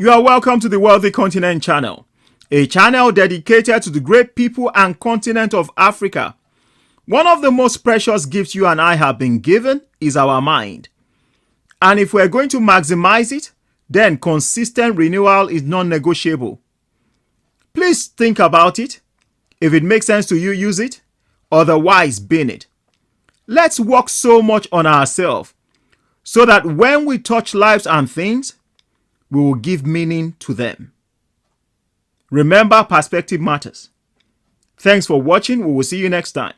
You are welcome to the Wealthy Continent channel, a channel dedicated to the great people and continent of Africa. One of the most precious gifts you and I have been given is our mind. And if we're going to maximize it, then consistent renewal is non-negotiable. Please think about it. If it makes sense to you, use it. Otherwise, bin it. Let's work so much on ourselves so that when we touch lives and things, we will give meaning to them. Remember, perspective matters. Thanks for watching. We will see you next time.